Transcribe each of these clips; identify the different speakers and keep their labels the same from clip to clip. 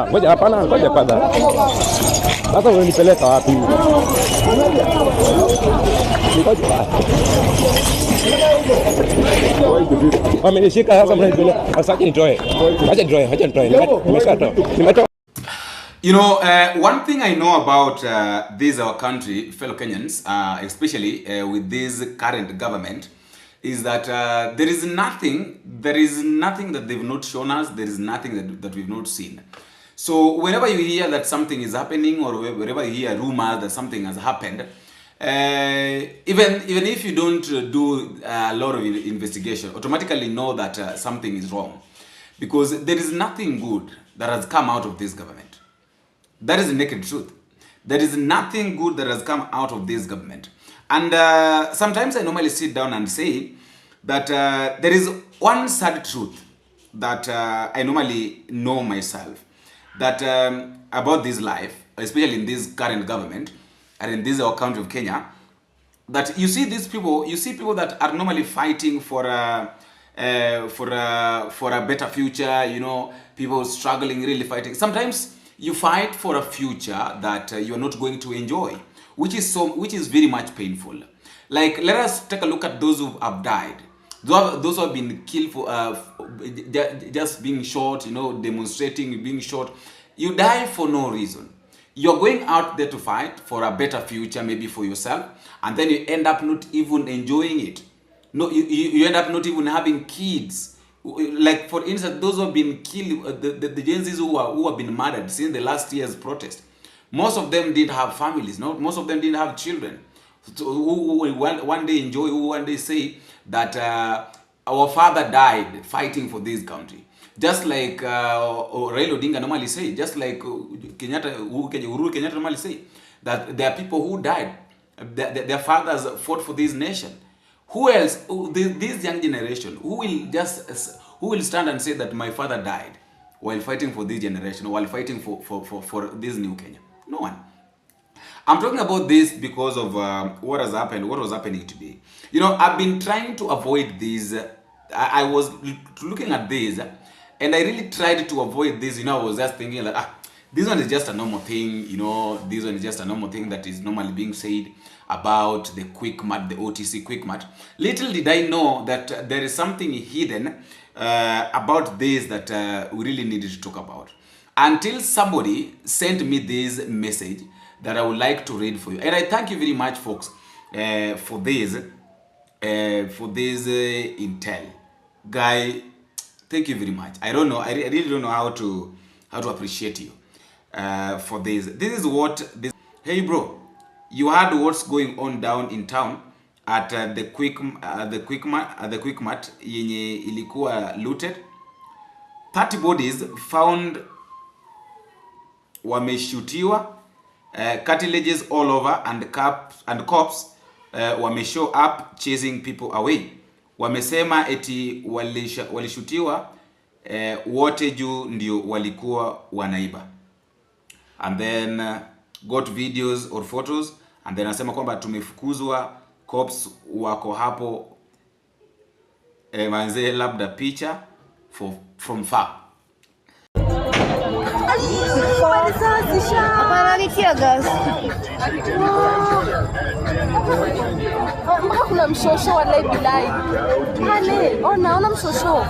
Speaker 1: Ngoja hapana, ngoja kwanza. Sasa unanipeleka wapi? Wamenishika sasa mnanipeleka. Sasa nitoe. Acha nitoe. Nimetoa.
Speaker 2: You know, one thing I know about this our country, fellow Kenyans, especially with this current government, is that there is nothing that they've not shown us. There is nothing that we've not seen. So whenever you hear that something is happening, or wherever you hear rumors that something has happened, even if you don't do a lot of investigation, automatically know that something is wrong, because there is nothing good that has come out of this government. That is the naked truth. There is nothing good that has come out of this government. And sometimes I normally sit down and say that there is one sad truth that I normally know myself, that about this life, especially in this current government and in this our country of Kenya, that you see these people, that are normally fighting for a better future, you know, people struggling, really fighting. Sometimes you fight for a future that you're not going to enjoy, which is very much painful. Like, let us take a look at those who have died, those who have been killed for just being shot, you know, demonstrating, being shot. You die for no reason. You're going out there to fight for a better future, maybe for yourself, and then you end up not even enjoying it. No, you end up not even having kids. Like, for instance, those who have been killed, the Gen Zs who have been murdered since the last year's protest, most of them didn't have families. No, most of them didn't have children. So who will one day enjoy, who one day say that our father died fighting for this country. Just like Raila Odinga normally say, just like Uhuru Kenyatta normally say, that there are people who died, their fathers fought for this nation. Who else, this young generation, who will stand and say that my father died while fighting for this generation, while fighting for this new Kenya? No one. I'm talking about this because of what was happening today. You know, I've been trying to avoid this. I was looking at this, and I really tried to avoid this. You know, I was just thinking like, this one is just a normal thing, you know, this one is just a normal thing that is normally being said about the QUICKMAT, the OTC QUICKMAT. Little did I know that there is something hidden about this that we really needed to talk about. Until somebody sent me this message that I would like to read for you. And I thank you very much, folks, for this intel. Guy, thank you very much. I don't know, I really don't know how to appreciate you. For this. This is what this. Hey bro, you heard what's going on down in town at the QUICKMAT yenye ilikuwa looted. 30 bodies found wameshutiwa, cartilages all over, and cops wameshow up chasing people away. Wamesema eti walishutiwa wote juu ndio walikuwa wanaiba. And then got videos or photos, and then anasema kwamba tumefukuzwa, cops wako hapo, manze labda picha from far.
Speaker 3: Kuna mshosho wallahi bilai. Pale, ona mshosho.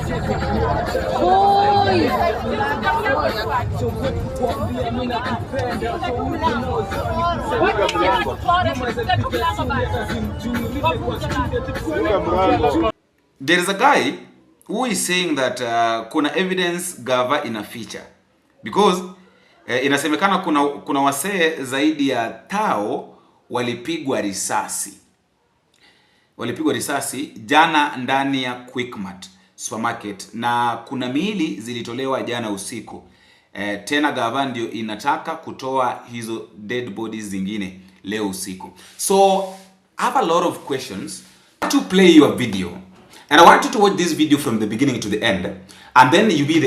Speaker 3: Oi.
Speaker 2: There is a guy who is saying that kuna evidence gava ina feature, because inasemekana kuna wasee zaidi ya tao walipigwa risasi jana ndani ya QUICKMAT supermarket, na kuna miili zilitolewa jana usiku. Tena gava ndio inataka kutoa hizo dead bodies zingine leo usiku. So I have a lot of questions. I want to play your video, and I want you to watch this video from the beginning to the end, and then you be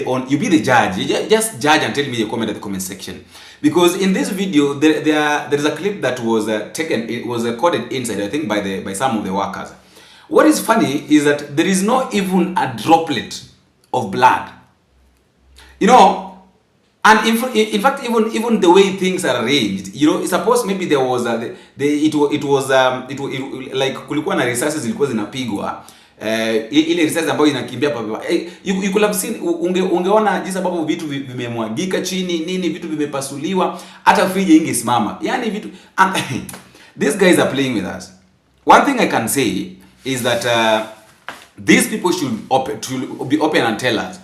Speaker 2: the judge. You just judge and tell me your comment at the comment section. Because in this video there is a clip that was taken. It was recorded inside, I think, by some of the workers. What is funny is that there is not even a droplet of blood You know, and in fact, even the way things are arranged, you know, suppose maybe there was like kulikuwa na risasi zilikuwa zinapigwa, ile risasi ambayo inakimbia papa, you could have seen, ungeona jinsi ambavyo vitu vimemwagika chini, nini, vitu vimepasuliwa, hata friji ingesimama, yani vitu. And these guys are playing with us. One thing I can say is that these people should be open and tell us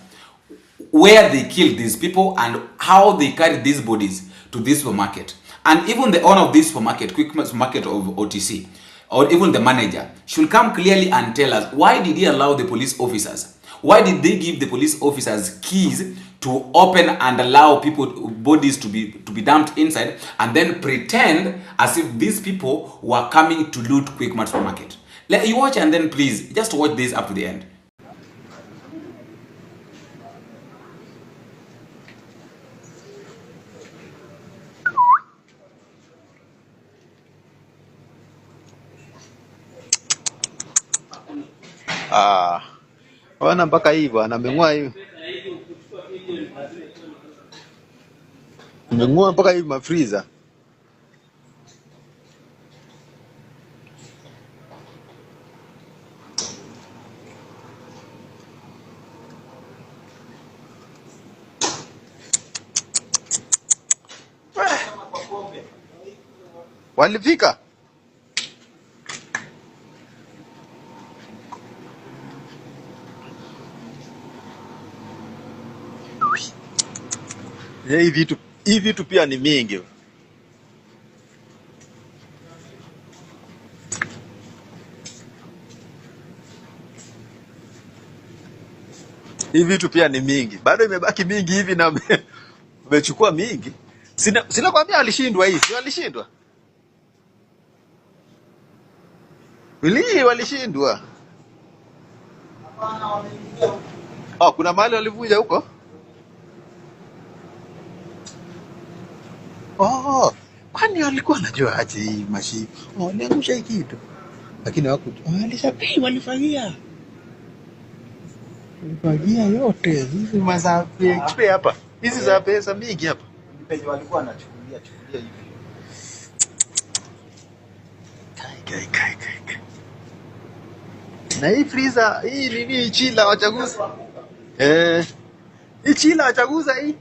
Speaker 2: where they killed these people and how they carried these bodies to this supermarket. And even the owner of this supermarket, QUICKMAT supermarket of OTC, or even the manager, should come clearly and tell us, why did he allow the police officers? Why did they give the police officers keys to open and allow people, bodies to be dumped inside, and then pretend as if these people were coming to loot QUICKMAT supermarket? Let you watch, and then please just watch this up to the end.
Speaker 4: Wana mpaka hivyo anameng'oa hivi. Ameng'oa mpaka hivi mafreezer. Walifika? Hii vitu pia ni mingi. Hii vitu pia ni mingi. Bado imebaki mingi hivi na umechukua mingi. Sina kwambia alishindwa hii. Sio alishindwa. Walishindwa. Oh, kuna mahali walivunja huko? Oh, kwani walikuwa najua aje hii mashine? Oh, waliangusha hii kitu. Lakini walifagia. Walifagia yote. Hizi maza expert hapa. Hizi za pesa mingi hapa.
Speaker 5: Penye walikuwa wanachukulia hivi.
Speaker 4: Kai. Na hii freezer, hii nini chila wachaguza? Hii chila wachaguza hii.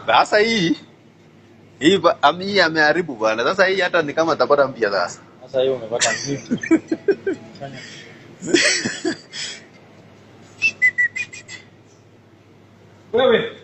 Speaker 4: Sasa hii ameharibu bwana. Sasa hii hata ni kama tapata mpya sasa.
Speaker 5: Sasa hiyo umepata vipi?
Speaker 1: Wewe.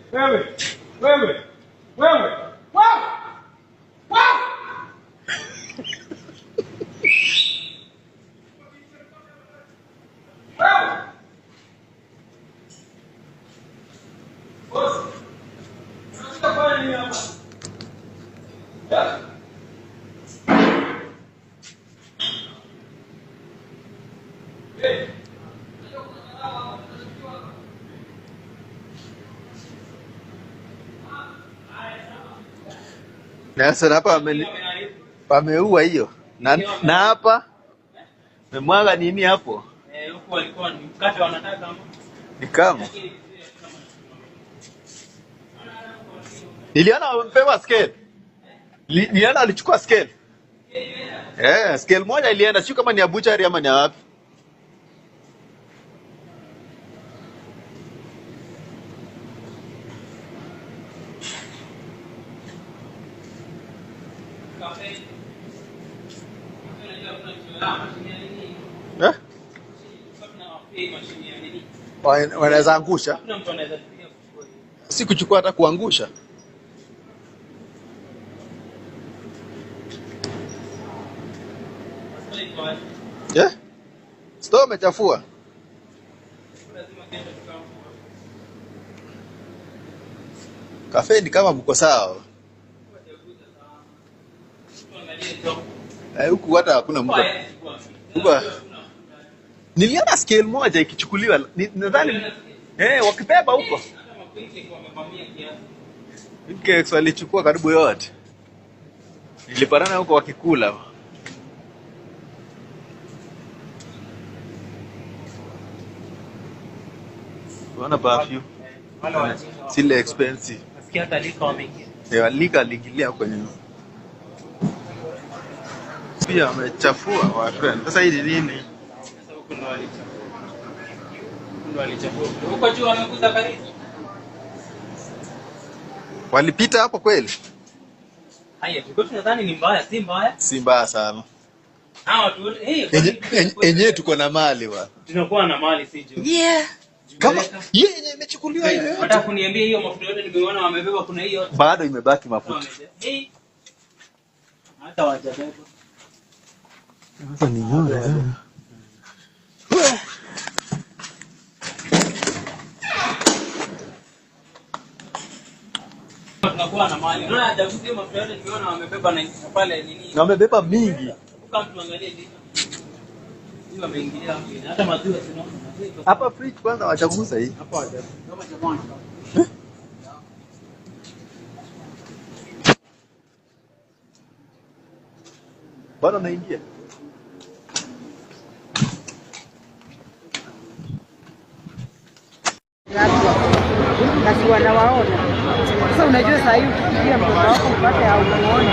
Speaker 4: Sasa hapa pameua hiyo. Na hapa memwaga nini hapo?
Speaker 5: Huko walikuwa ni mkate wanataka ama?
Speaker 4: Ni kama. Niliona wamepewa scale. Niliona alichukua scale. Scale moja ilienda, sio kama ni ya butchery ama ni ya wapi. Wanaweza angusha. Si kuchukua hata kuangusha. Store umechafua. Kafe ni kama mko sawa. Huku hata hakuna mtu. Huku niliona scale moja ikichukuliwa, nadhani wakibeba huko. QUICKMAT walichukua karibu yote. Niliparana huko wakikula. Wana perfume. Sile expensive.
Speaker 5: Nasikia hata lika wameingia.
Speaker 4: Lika aliingilia kwenye. Pia wamechafua watu. Sasa hii ni nini?
Speaker 5: Sasa huko ndo walichafua. Huko juu wamekuza kanisa.
Speaker 4: Walipita hapo kweli?
Speaker 5: Haya, tulikuwa tunadhani ni mbaya, si mbaya?
Speaker 4: Si mbaya sana.
Speaker 5: Watu wote
Speaker 4: Enyewe tuko na mali bwana.
Speaker 5: Tunakuwa na mali si juu.
Speaker 4: Kama yenye imechukuliwa hiyo.
Speaker 5: Hata kuniambia hiyo mafuta yote nimeona wamebeba, kuna hiyo.
Speaker 4: Bado imebaki mafuta.
Speaker 5: Hata wajabeba.
Speaker 4: Sasa ni nyonga.
Speaker 5: Tunakuwa na mali. Unaona hajagusia mafuta yote nimeona wamebeba na pale nini?
Speaker 4: Na wamebeba mingi.
Speaker 5: Kama tuangalie nini. Hiyo wameingilia hapo. Hata maziwa tunaona.
Speaker 4: Hapa fridge kwanza wachaguza hii.
Speaker 5: Hapa haja. Kama jamani.
Speaker 4: Bado naingia.
Speaker 6: Basi wanawaona. Sasa unajua saa hii ukipigia mtoto wako upate au muone.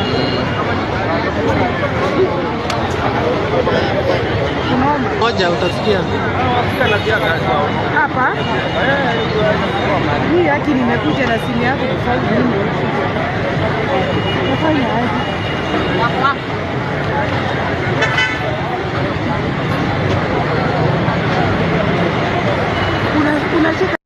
Speaker 5: Moja utasikia.
Speaker 6: Hapa? Hii haki nimekuja na simu yako kufanya nini? Nafanya aje? Unashika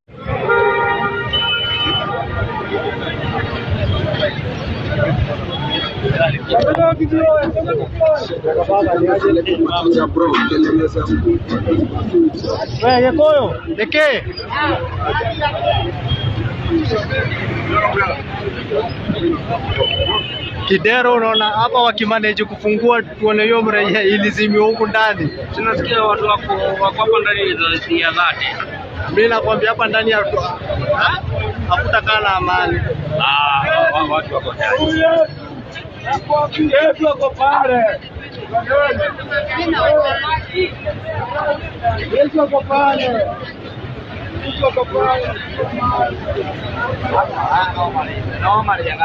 Speaker 5: Koyo, ¿de qué? Kidero, unaona hapa wakimanage kufungua tuone hiyo mreje ilizimiwa huku ndani. Tunasikia watu wako hapa ndani ya dhati. Mimi nakwambia hapa ndani hakutakaa na amani. Watu wako ndani. Yesu wako pale. Yesu wako pale. Yesu wako pale. No María.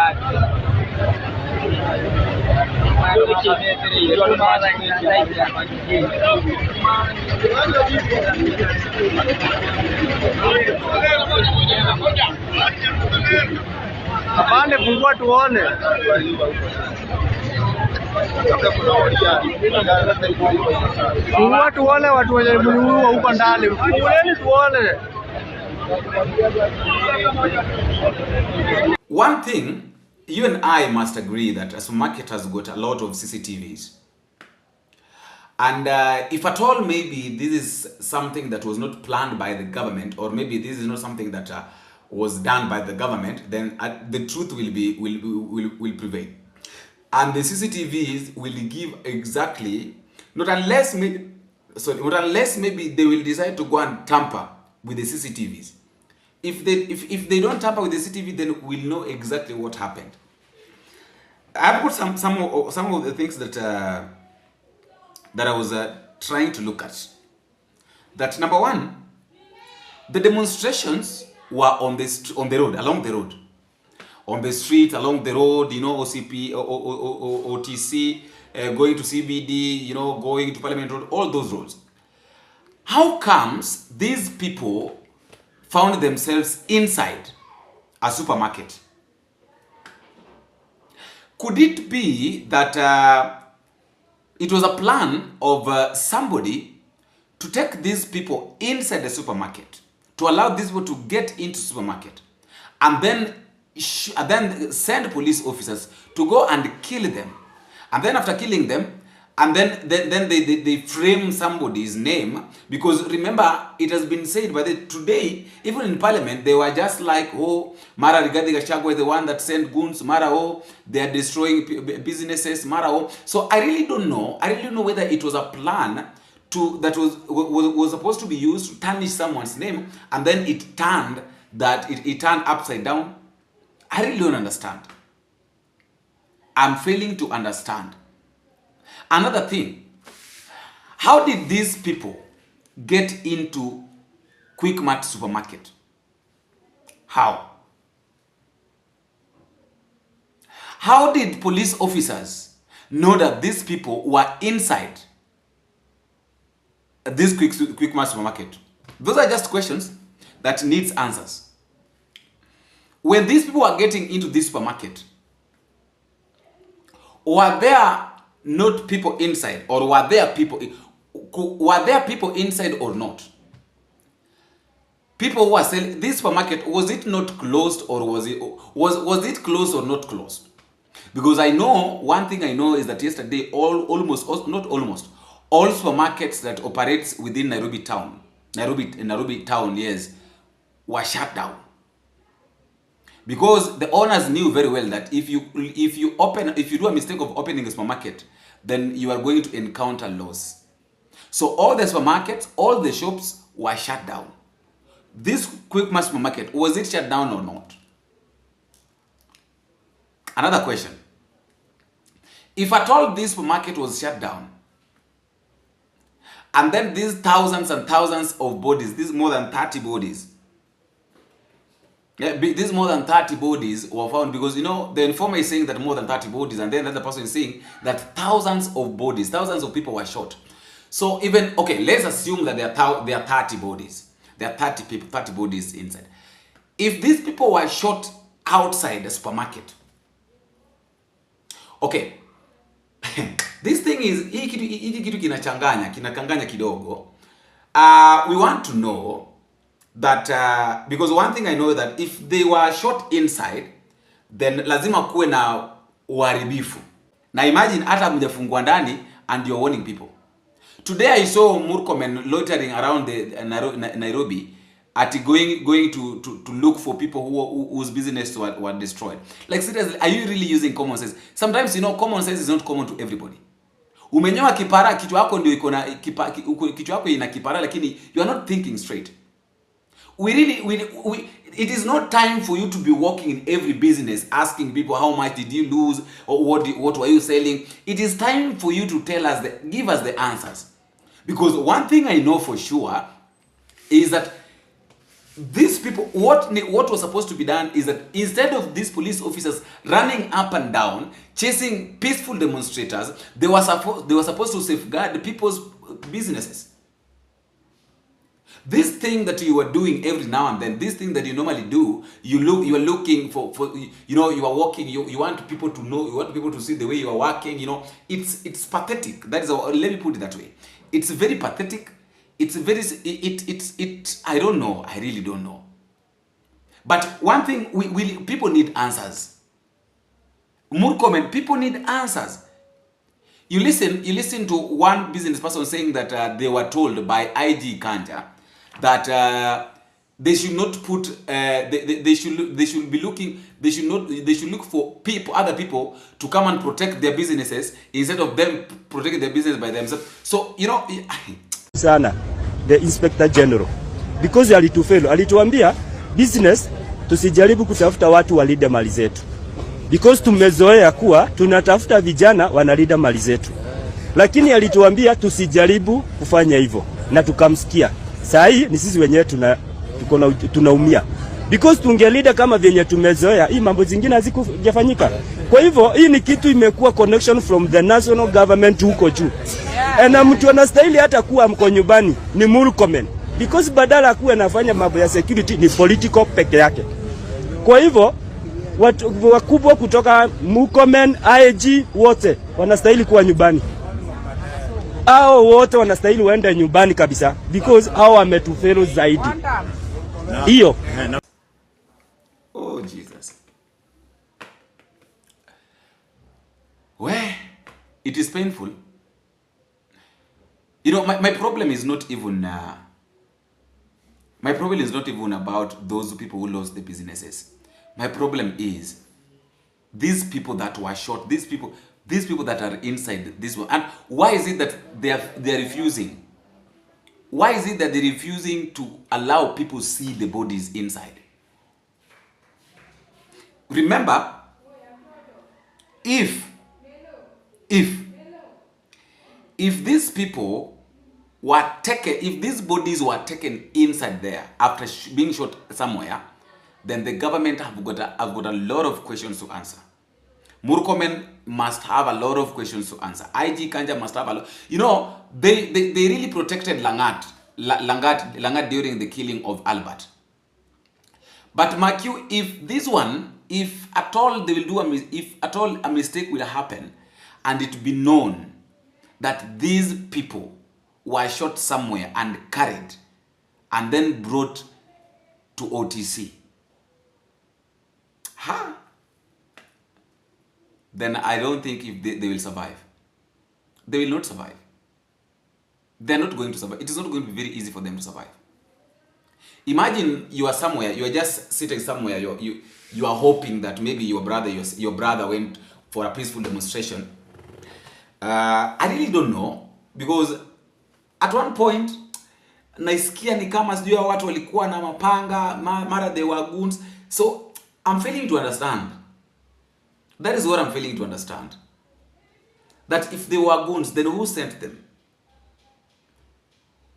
Speaker 5: Apande fungua tuone. Fungua tuone watu wenye mluu huko ndani. Fungueni tuone.
Speaker 2: One thing, you and I must agree that a supermarket has got a lot of CCTVs. And if at all maybe this is something that was not planned by the government, or maybe this is not something that was done by the government, then the truth will prevail. And the CCTVs will give exactly, not unless maybe they will decide to go and tamper with the CCTVs. If they don't tamper with the CCTV, then we'll know exactly what happened. I've got some of the things that that I was trying to look at. That number one, the demonstrations were on the road, along the road, on the street, along the road. You know, OCP, OTC, going to CBD. You know, going to Parliament Road. All those roads. How comes these people found themselves inside a supermarket? Could it be that it was a plan of somebody to take these people inside the supermarket, to allow these people to get into the supermarket, and then send police officers to go and kill them, and then after killing them, and then they frame somebody's name? Because remember, it has been said by today, even in Parliament, they were just like, oh, Mara Rigathi Gachagua is the one that sent goons, Mara, oh, they are destroying businesses, Mara, oh. So I really don't know whether it was a plan that was supposed to be used to tarnish someone's name, and then it turned upside down. I really don't understand. I'm failing to understand. Another thing, how did these people get into QUICKMAT supermarket? How? How did police officers know that these people were inside this QUICKMAT supermarket? Those are just questions that needs answers. When these people were getting into this supermarket, were there not people inside, or were there people inside or not? People who were selling this supermarket, was it not closed, or was it closed or not closed? Because I know, one thing I know is that yesterday all supermarkets that operates within Nairobi town, yes, were shut down. Because the owners knew very well that if you do a mistake of opening a supermarket, then you are going to encounter loss. So all the supermarkets, all the shops were shut down. This QUICKMAT supermarket, was it shut down or not? Another question. If at all this supermarket was shut down, and then these thousands and thousands of bodies, these more than 30 bodies, these more than 30 bodies were found, because, you know, the informer is saying that more than 30 bodies, and then the other person is saying that thousands of bodies, thousands of people were shot. So even, okay, let's assume that there are 30 bodies. There are 30 people, 30 bodies inside. If these people were shot outside the supermarket, okay, this thing is, hii kitu kinakanganya kidogo. We want to know that, because one thing I know that if they were shot inside, then lazima kuwe na uharibifu. Na imagine hata mjafungwa ndani and you're warning people. Today I saw Murkomen loitering around the Nairobi, going to look for people whose business were destroyed. Like, seriously, are you really using common sense? Sometimes, you know, common sense is not common to everybody. Umenyoa kipara, kichwa yako ndio iko na kichwa yako ina kipara, lakini you are not thinking straight. It is not time for you to be walking in every business asking people how much did you lose, or what were you selling. It is time for you to give us the answers. Because one thing I know for sure is that these people, what was supposed to be done is that instead of these police officers running up and down chasing peaceful demonstrators, they were supposed to safeguard people's businesses. This thing that you are doing every now and then, this thing that you normally do, you are looking for, you know, you are walking, you want people to know, you want people to see the way you are working, you know, it's pathetic. That is, let me put it that way. It's very pathetic. I don't know. I really don't know. But one thing, people need answers. Murkomen, people need answers. You listen to one business person saying that they were told by IG Kanja that they should not put they should be looking, they should look for other people to come and protect their businesses instead of them protecting their business by themselves. So you know,
Speaker 7: sana the Inspector General, because alituambia business tusijaribu kutafuta watu walinde mali zetu, because tumezoea kuwa tunatafuta vijana wanalida mali zetu, lakini alituambia tusijaribu kufanya hivyo na tukamsikia. Saa hii ni sisi wenyewe tunaumia, because tungelida kama vyenye tumezoea, hii mambo zingine hazikujafanyika. Kwa hivyo hii ni kitu imekuwa connection from the national government huko juu, na mtu anastahili hata kuwa mko nyumbani ni Murkomen, because badala kuwa anafanya mambo ya security ni political peke yake. Kwa hivyo watu wakubwa kutoka Murkomen, IG wote wanastahili kuwa nyumbani. Hao wote wanastahili waende nyumbani kabisa, because hao wametufelo zaidi. Hiyo.
Speaker 2: Oh Jesus. Well, it is painful. You know, my problem is not even my problem is not even about those people who lost their businesses. My problem is these people that were shot, these people that are inside this one. And why is it that they are refusing? Why is it that they're refusing to allow people see the bodies inside? Remember, if these people were taken, if these bodies were taken inside there after being shot somewhere, then the government have got a lot of questions to answer. Murkomen must have a lot of questions to answer. IG Kanja must have a lot. You know, they really protected Langat during the killing of Albert. But mark you, if at all they will do if at all a mistake will happen, and it be known that these people were shot somewhere and carried and then brought to OTC, then I don't think if they will survive. They will not survive. They're not going to survive. It is not going to be very easy for them to survive. Imagine you are somewhere, you are just sitting somewhere, you are hoping that maybe your brother went for a peaceful demonstration. I really don't know, because at one point naisikia ni kama sijui watu walikuwa na mapanga, mara they were goons. So I'm failing to understand. That is what I'm failing to understand. That if they were goons, then who sent them?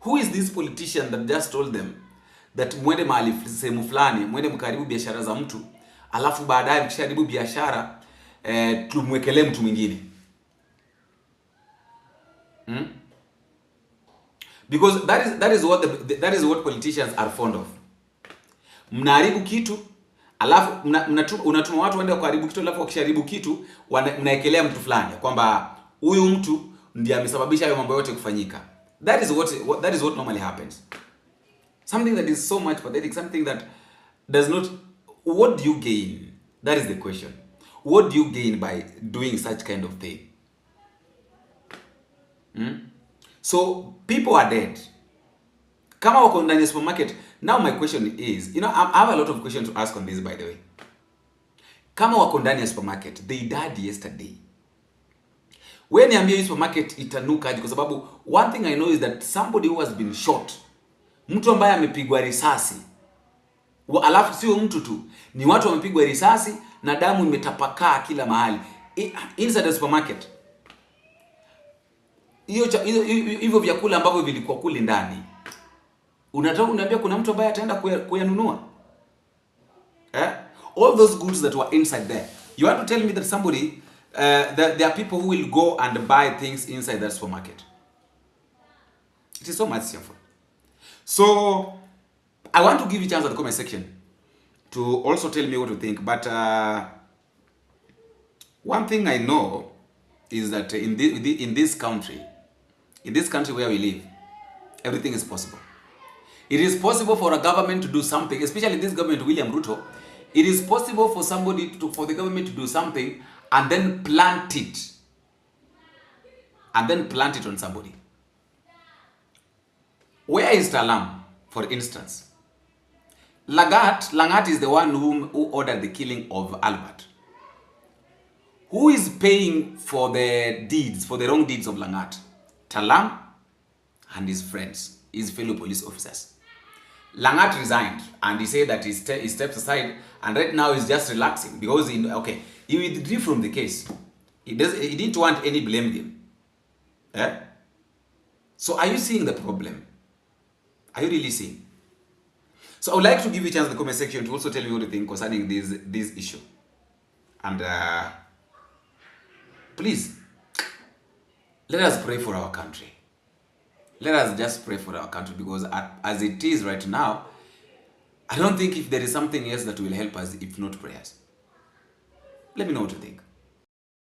Speaker 2: Who is this politician that just told them that mwende mahali sehemu fulani, mwende mkaribu biashara za mtu, alafu baadaye mkisharibu biashara tumwekelee mtu mwingine? Because that is what politicians are fond of. Mnaharibu kitu, alafu unatuma watu waende kuharibu kitu, alafu wakisharibu kitu mnaekelea mtu fulani kwamba huyu mtu ndiye amesababisha hayo mambo yote kufanyika. That is what normally happens. Something that is so much pathetic, something that does not. What do you gain? That is the question. What do you gain by doing such kind of thing? So people are dead. Kama wako ndani ya supermarket. Now my question is, you know, I have a lot of questions to ask on this, by the way. Kama wako ndani ya supermarket, they died yesterday. When niambia hii supermarket itanuka, kwa sababu one thing I know is that somebody who has been shot, mtu ambaye amepigwa risasi, alafu sio mtu tu, ni watu wamepigwa risasi na damu imetapakaa kila mahali inside the supermarket. Hivyo vyakula ambavyo vilikuwa kule ndani, unataka uniambia kuna mtu ambaye ataenda kuyanunua? All those goods that were inside there, you want to tell me that somebody there are people who will go and buy things inside that supermarket? It is so much simple. So I want to give you a chance at the comment section to also tell me what you think. But one thing I know is that in this country where we live, everything is possible. It is possible for a government to do something, especially this government, William Ruto. It is possible for for the government to do something and then plant it. And then plant it on somebody. Where is Talam, for instance? Langat is the one who ordered the killing of Albert. Who is paying for the deeds, for the wrong deeds of Langat? Talam and his friends, his fellow police officers. Langat resigned and he said that he steps aside, and right now he's just relaxing because he withdrew from the case. He didn't want any blame game. So are you seeing the problem? Are you really seeing? So I would like to give you a chance in the comment section to also tell me what you think concerning this issue. And please, let us pray for our country. Let us just pray for our country, because as it is right now, I don't think if there is something else that will help us if not prayers. Let me know what you think.